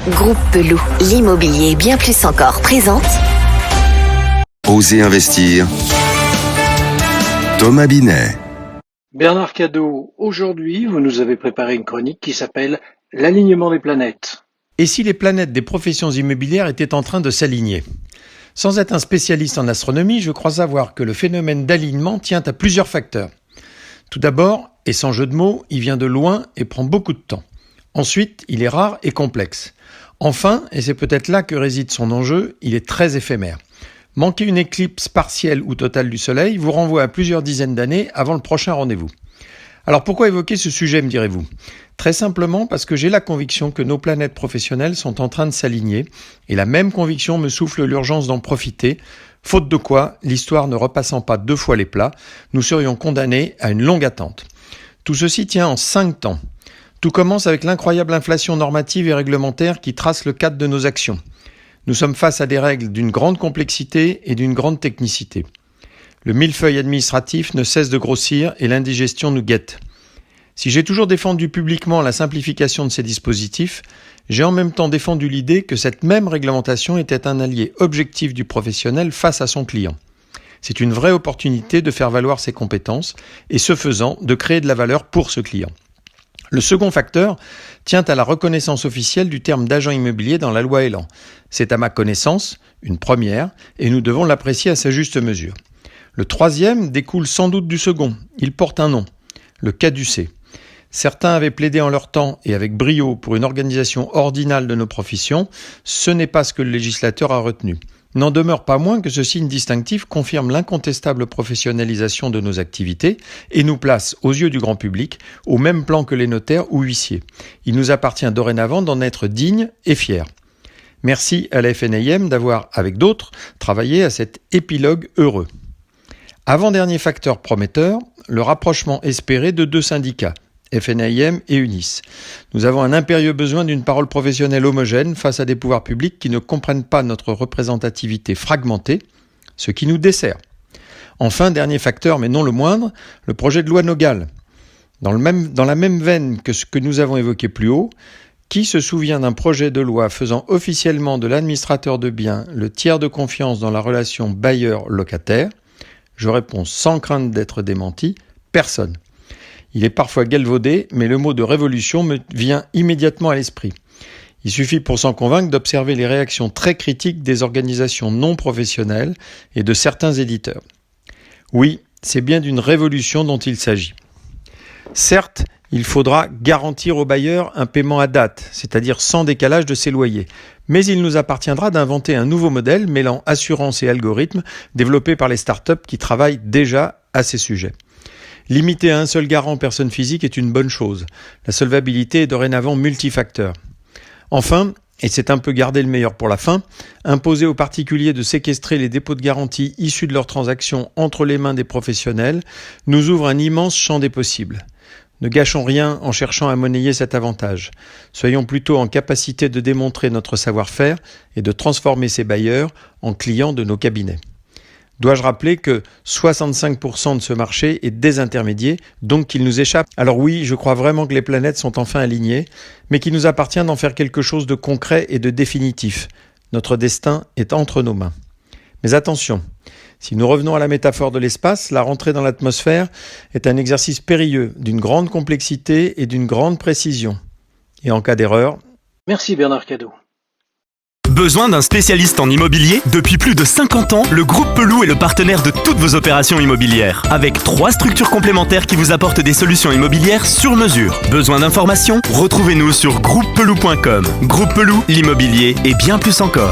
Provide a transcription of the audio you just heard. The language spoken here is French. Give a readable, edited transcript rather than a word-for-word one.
Groupe Pelou, l'immobilier bien plus encore présente. Osez investir. Thomas Binet. Bernard Cadot, aujourd'hui, vous nous avez préparé une chronique qui s'appelle « L'alignement des planètes ». Et si les planètes des professions immobilières étaient en train de s'aligner ? Sans être un spécialiste en astronomie, je crois savoir que le phénomène d'alignement tient à plusieurs facteurs. Tout d'abord, et sans jeu de mots, il vient de loin et prend beaucoup de temps. Ensuite, il est rare et complexe. Enfin, et c'est peut-être là que réside son enjeu, il est très éphémère. Manquer une éclipse partielle ou totale du Soleil vous renvoie à plusieurs dizaines d'années avant le prochain rendez-vous. Alors pourquoi évoquer ce sujet, me direz-vous ? Très simplement parce que j'ai la conviction que nos planètes professionnelles sont en train de s'aligner, et la même conviction me souffle l'urgence d'en profiter, faute de quoi, l'histoire ne repassant pas 2 fois les plats, nous serions condamnés à une longue attente. Tout ceci tient en 5 temps. Tout commence avec l'incroyable inflation normative et réglementaire qui trace le cadre de nos actions. Nous sommes face à des règles d'une grande complexité et d'une grande technicité. Le millefeuille administratif ne cesse de grossir et l'indigestion nous guette. Si j'ai toujours défendu publiquement la simplification de ces dispositifs, j'ai en même temps défendu l'idée que cette même réglementation était un allié objectif du professionnel face à son client. C'est une vraie opportunité de faire valoir ses compétences et, ce faisant, de créer de la valeur pour ce client. Le second facteur tient à la reconnaissance officielle du terme d'agent immobilier dans la loi Elan. C'est à ma connaissance une première et nous devons l'apprécier à sa juste mesure. Le troisième découle sans doute du second. Il porte un nom, le caducé. Certains avaient plaidé en leur temps et avec brio pour une organisation ordinale de nos professions. Ce n'est pas ce que le législateur a retenu. N'en demeure pas moins que ce signe distinctif confirme l'incontestable professionnalisation de nos activités et nous place, aux yeux du grand public, au même plan que les notaires ou huissiers. Il nous appartient dorénavant d'en être dignes et fiers. Merci à la FNIM d'avoir, avec d'autres, travaillé à cet épilogue heureux. Avant-dernier facteur prometteur, le rapprochement espéré de 2 syndicats, FNIM et UNIS. Nous avons un impérieux besoin d'une parole professionnelle homogène face à des pouvoirs publics qui ne comprennent pas notre représentativité fragmentée, ce qui nous dessert. Enfin, dernier facteur, mais non le moindre, le projet de loi Nogal. Dans la même veine que ce que nous avons évoqué plus haut, qui se souvient d'un projet de loi faisant officiellement de l'administrateur de biens le tiers de confiance dans la relation bailleur-locataire ? Je réponds sans crainte d'être démenti, personne. Il est parfois galvaudé, mais le mot de révolution me vient immédiatement à l'esprit. Il suffit pour s'en convaincre d'observer les réactions très critiques des organisations non professionnelles et de certains éditeurs. Oui, c'est bien d'une révolution dont il s'agit. Certes, il faudra garantir aux bailleurs un paiement à date, c'est-à-dire sans décalage de ses loyers. Mais il nous appartiendra d'inventer un nouveau modèle mêlant assurance et algorithme développé par les startups qui travaillent déjà à ces sujets. Limiter à un seul garant personne physique est une bonne chose. La solvabilité est dorénavant multifacteur. Enfin, et c'est un peu garder le meilleur pour la fin, imposer aux particuliers de séquestrer les dépôts de garantie issus de leurs transactions entre les mains des professionnels nous ouvre un immense champ des possibles. Ne gâchons rien en cherchant à monnayer cet avantage. Soyons plutôt en capacité de démontrer notre savoir-faire et de transformer ces bailleurs en clients de nos cabinets. Dois-je rappeler que 65% de ce marché est désintermédié, donc qu'il nous échappe. Alors oui, je crois vraiment que les planètes sont enfin alignées, mais qu'il nous appartient d'en faire quelque chose de concret et de définitif. Notre destin est entre nos mains. Mais attention, si nous revenons à la métaphore de l'espace, la rentrée dans l'atmosphère est un exercice périlleux, d'une grande complexité et d'une grande précision. Et en cas d'erreur... Merci Bernard Cadot. Besoin d'un spécialiste en immobilier ? Depuis plus de 50 ans, le groupe Pelou est le partenaire de toutes vos opérations immobilières. Avec 3 structures complémentaires qui vous apportent des solutions immobilières sur mesure. Besoin d'informations ? Retrouvez-nous sur groupepelou.com. Groupe Pelou, l'immobilier et bien plus encore.